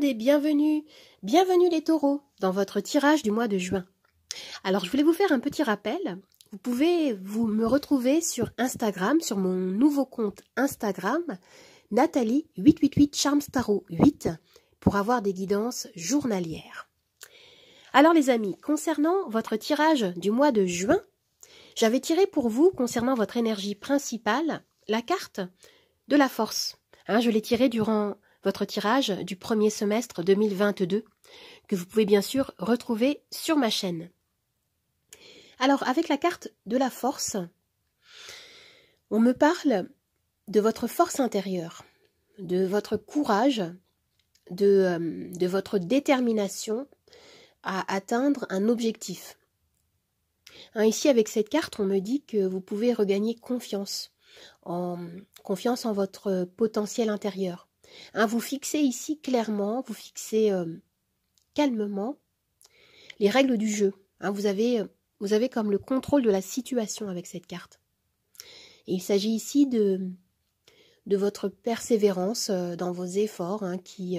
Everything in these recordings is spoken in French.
monde et bienvenue les taureaux dans votre tirage du mois de juin. Alors je voulais vous faire un petit rappel, vous pouvez me retrouver sur Instagram, sur mon nouveau compte Instagram, Nathalie888 Charmstaro 8 pour avoir des guidances journalières. Alors les amis, concernant votre tirage du mois de juin, j'avais tiré pour vous, concernant votre énergie principale, la carte de la force. Je l'ai tirée durant votre tirage du premier semestre 2022, que vous pouvez bien sûr retrouver sur ma chaîne. Alors, avec la carte de la force, on me parle de votre force intérieure, de votre courage, de votre détermination à atteindre un objectif. Ici, avec cette carte, on me dit que vous pouvez regagner confiance en votre potentiel intérieur. Vous fixez ici clairement, vous fixez calmement les règles du jeu. Vous avez comme le contrôle de la situation avec cette carte. Et il s'agit ici de votre persévérance dans vos efforts qui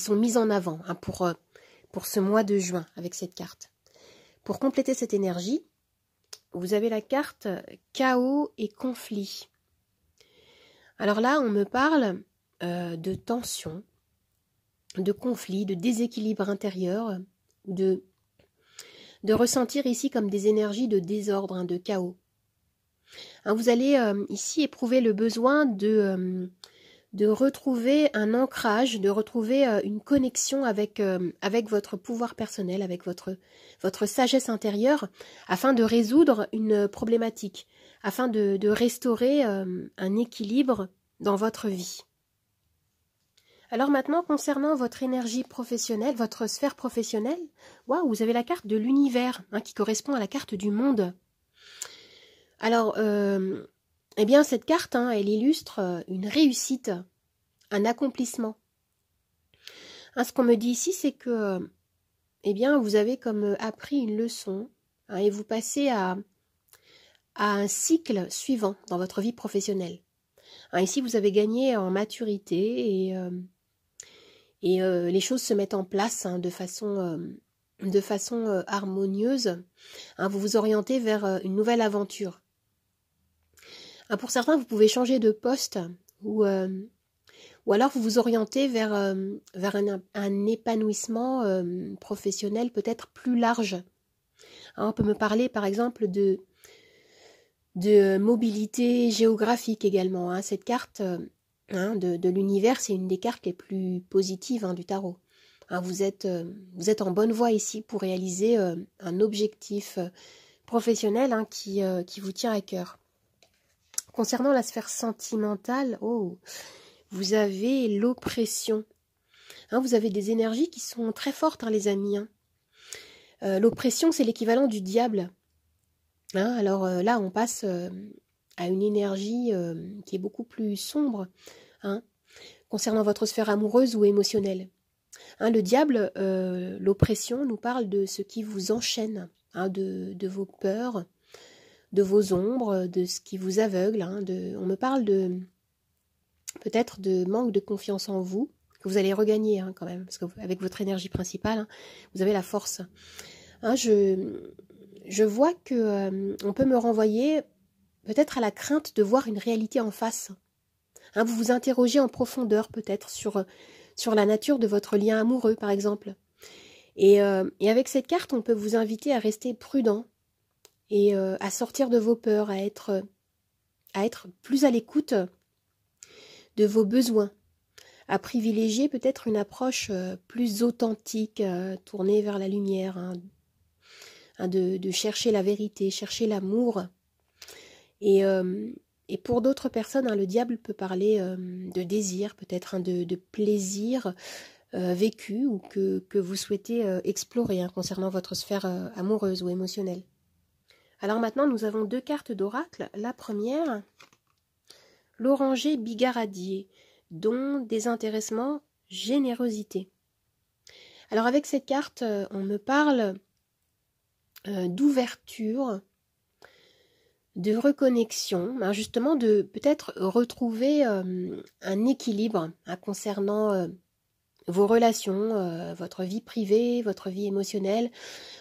sont mis en avant pour ce mois de juin avec cette carte. Pour compléter cette énergie, vous avez la carte chaos et conflit. Alors là, on me parle de tension, de conflit, de déséquilibre intérieur, de ressentir ici comme des énergies de désordre, de chaos. Vous allez ici éprouver le besoin de retrouver un ancrage, de retrouver une connexion avec votre pouvoir personnel, avec votre sagesse intérieure, afin de résoudre une problématique, afin de restaurer un équilibre dans votre vie. Alors maintenant, concernant votre énergie professionnelle, votre sphère professionnelle, vous avez la carte de l'univers, qui correspond à la carte du monde. Alors, cette carte, elle illustre une réussite, un accomplissement. Ce qu'on me dit ici, c'est que, vous avez comme appris une leçon, et vous passez à un cycle suivant dans votre vie professionnelle. Ici, vous avez gagné en maturité et les choses se mettent en place de façon harmonieuse. Vous vous orientez vers une nouvelle aventure. Pour certains, vous pouvez changer de poste ou alors vous vous orientez vers un épanouissement professionnel peut-être plus large. On peut me parler par exemple de mobilité géographique également. Cette carte de l'univers, c'est une des cartes les plus positives du tarot. Vous êtes en bonne voie ici pour réaliser un objectif professionnel qui vous tient à cœur. Concernant la sphère sentimentale, vous avez l'oppression. Vous avez des énergies qui sont très fortes, les amis. L'oppression, c'est l'équivalent du diable. Alors là, on passe à une énergie qui est beaucoup plus sombre, concernant votre sphère amoureuse ou émotionnelle. Le diable, l'oppression, nous parle de ce qui vous enchaîne, de vos peurs, de vos ombres, de ce qui vous aveugle. On me parle peut-être de manque de confiance en vous, que vous allez regagner quand même, parce qu'avec votre énergie principale, vous avez la force. Je vois que on peut me renvoyer peut-être à la crainte de voir une réalité en face. Vous vous interrogez en profondeur peut-être sur la nature de votre lien amoureux, par exemple. Et avec cette carte, on peut vous inviter à rester prudent et à sortir de vos peurs, à être plus à l'écoute de vos besoins, à privilégier peut-être une approche plus authentique, tournée vers la lumière, de chercher la vérité, chercher l'amour. Et pour d'autres personnes, le diable peut parler de désir, peut-être de plaisir vécu ou que vous souhaitez explorer concernant votre sphère amoureuse ou émotionnelle. Alors maintenant, nous avons deux cartes d'oracle. La première, l'oranger bigaradier, don, désintéressement, générosité. Alors avec cette carte, on me parle d'ouverture, de reconnexion, justement de peut-être retrouver un équilibre concernant vos relations, votre vie privée, votre vie émotionnelle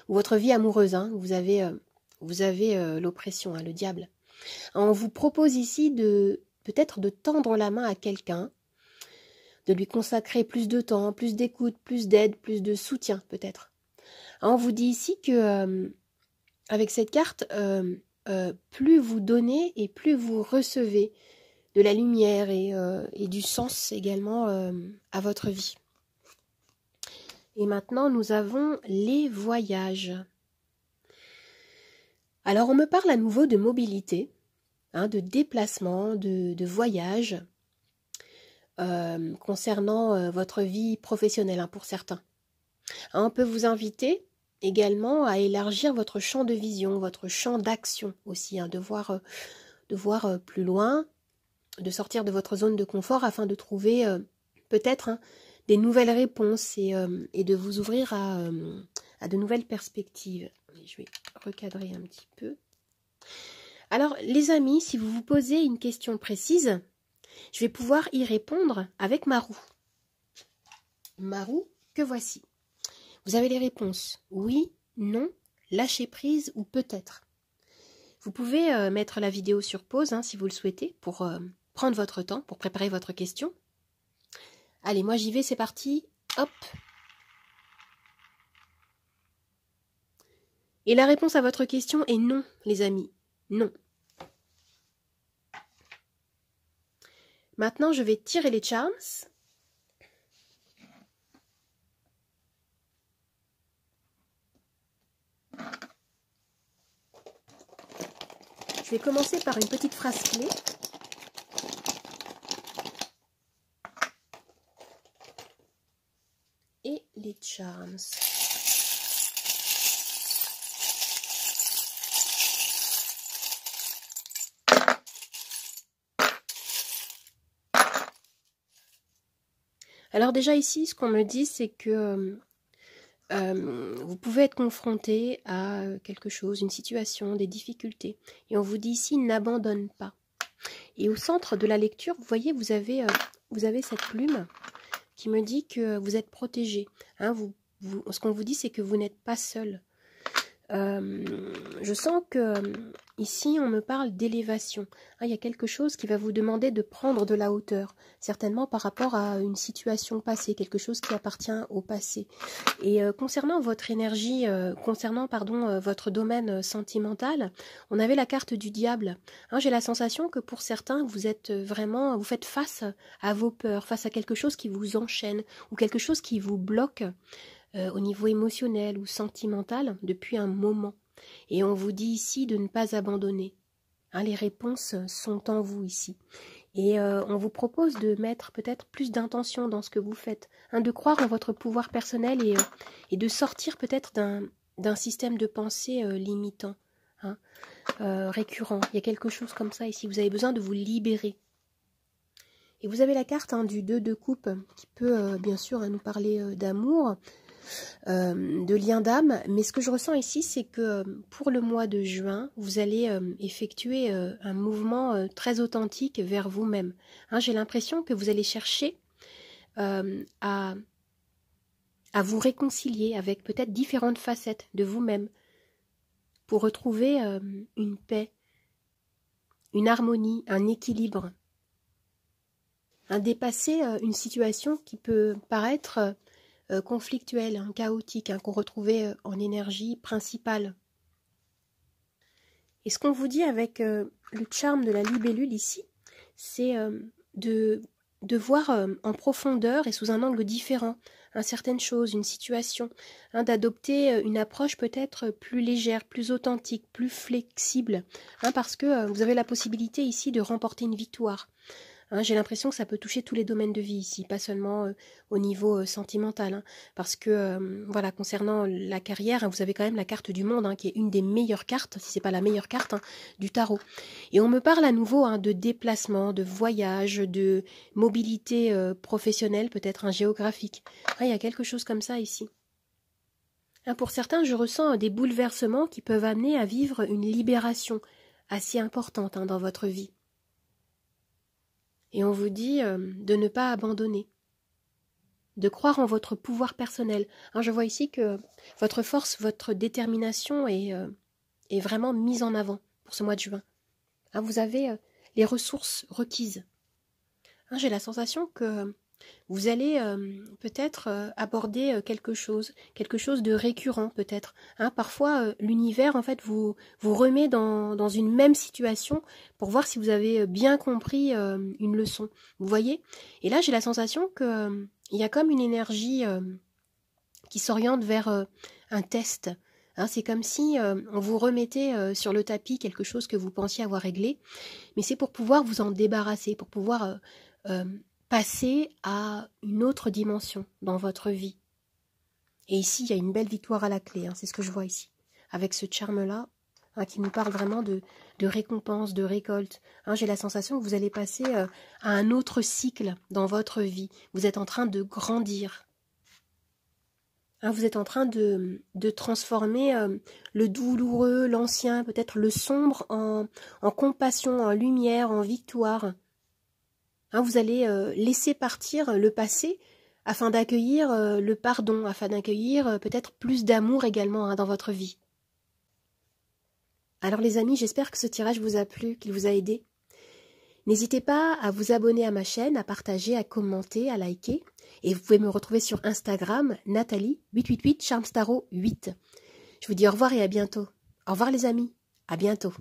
ou votre vie amoureuse. Hein. Vous avez l'oppression, hein, le diable. On vous propose ici peut-être de tendre la main à quelqu'un, de lui consacrer plus de temps, plus d'écoute, plus d'aide, plus de soutien peut-être. On vous dit ici que avec cette carte, plus vous donnez et plus vous recevez de la lumière et du sens également à votre vie. Et maintenant, nous avons les voyages. Alors, on me parle à nouveau de mobilité, hein, de déplacement, de voyage, concernant votre vie professionnelle, hein, pour certains. On peut vous inviter également à élargir votre champ de vision, votre champ d'action aussi, hein, de voir plus loin, de sortir de votre zone de confort afin de trouver peut-être, hein, des nouvelles réponses et de vous ouvrir à de nouvelles perspectives. Je vais recadrer un petit peu. Alors, les amis, si vous vous posez une question précise, je vais pouvoir y répondre avec ma roue. Ma roue, que voici. Vous avez les réponses oui, non, lâcher prise ou peut-être. Vous pouvez mettre la vidéo sur pause, hein, si vous le souhaitez, pour prendre votre temps, pour préparer votre question. Allez, moi j'y vais, c'est parti. Hop. Et la réponse à votre question est non, les amis. Non. Maintenant, je vais tirer les charms. Je vais commencer par une petite phrase clé. Et les charms. Alors déjà ici, ce qu'on me dit, c'est que vous pouvez être confronté à quelque chose, une situation, des difficultés. Et on vous dit ici, n'abandonne pas. Et au centre de la lecture, vous voyez, vous avez cette plume qui me dit que vous êtes protégé. Hein, ce qu'on vous dit, c'est que vous n'êtes pas seul. Je sens que ici, on me parle d'élévation. Hein, il y a quelque chose qui va vous demander de prendre de la hauteur, certainement par rapport à une situation passée, quelque chose qui appartient au passé. Et concernant votre énergie, votre domaine sentimental, on avait la carte du diable. Hein, j'ai la sensation que pour certains, vous faites face à vos peurs, face à quelque chose qui vous enchaîne ou quelque chose qui vous bloque au niveau émotionnel ou sentimental depuis un moment. Et on vous dit ici de ne pas abandonner. Hein, les réponses sont en vous ici. Et on vous propose de mettre peut-être plus d'intention dans ce que vous faites, hein, de croire en votre pouvoir personnel et de sortir peut-être d'un système de pensée limitant, hein, récurrent. Il y a quelque chose comme ça ici, vous avez besoin de vous libérer. Et vous avez la carte, hein, du 2 de coupe qui peut bien sûr, hein, nous parler d'amour, de lien d'âme, mais ce que je ressens ici, c'est que pour le mois de juin, vous allez effectuer un mouvement très authentique vers vous-même. Hein, j'ai l'impression que vous allez chercher à vous réconcilier avec peut-être différentes facettes de vous-même pour retrouver une paix, une harmonie, un équilibre, dépasser une situation qui peut paraître conflictuel, hein, chaotique, hein, qu'on retrouvait en énergie principale. Et ce qu'on vous dit avec le charme de la libellule ici, c'est de voir en profondeur et sous un angle différent, hein, certaines choses, une situation, hein, d'adopter une approche peut-être plus légère, plus authentique, plus flexible, hein, parce que vous avez la possibilité ici de remporter une victoire. Hein, j'ai l'impression que ça peut toucher tous les domaines de vie ici, pas seulement au niveau sentimental, hein, parce que voilà, concernant la carrière, hein, vous avez quand même la carte du monde, hein, qui est une des meilleures cartes, si c'est pas la meilleure carte, hein, du tarot. Et on me parle à nouveau, hein, de déplacement, de voyage, de mobilité professionnelle, peut-être, hein, géographique. Ah, il y a quelque chose comme ça ici. Hein, pour certains, je ressens des bouleversements qui peuvent amener à vivre une libération assez importante, hein, dans votre vie. Et on vous dit de ne pas abandonner. de croire en votre pouvoir personnel. Hein, je vois ici que votre force, votre détermination est vraiment mise en avant pour ce mois de juin. Hein, vous avez les ressources requises. Hein, j'ai la sensation que vous allez peut-être aborder quelque chose de récurrent peut-être. Hein, parfois, l'univers en fait vous remet dans une même situation pour voir si vous avez bien compris une leçon. Vous voyez? Et là, j'ai la sensation que il y a comme une énergie qui s'oriente vers un test. Hein, c'est comme si on vous remettait sur le tapis quelque chose que vous pensiez avoir réglé, mais c'est pour pouvoir vous en débarrasser, pour pouvoir passer à une autre dimension dans votre vie. Et ici, il y a une belle victoire à la clé, hein, c'est ce que je vois ici, avec ce charme-là, hein, qui nous parle vraiment de récompense, de récolte. Hein, j'ai la sensation que vous allez passer à un autre cycle dans votre vie. Vous êtes en train de grandir. Hein, vous êtes en train de transformer le douloureux, l'ancien, peut-être le sombre en compassion, en lumière, en victoire. Hein, vous allez laisser partir le passé afin d'accueillir le pardon, afin d'accueillir peut-être plus d'amour également hein, dans votre vie. Alors les amis, j'espère que ce tirage vous a plu, qu'il vous a aidé. N'hésitez pas à vous abonner à ma chaîne, à partager, à commenter, à liker. Et vous pouvez me retrouver sur Instagram, Nathalie888 Charmstaro 8. Je vous dis au revoir et à bientôt. Au revoir les amis, à bientôt.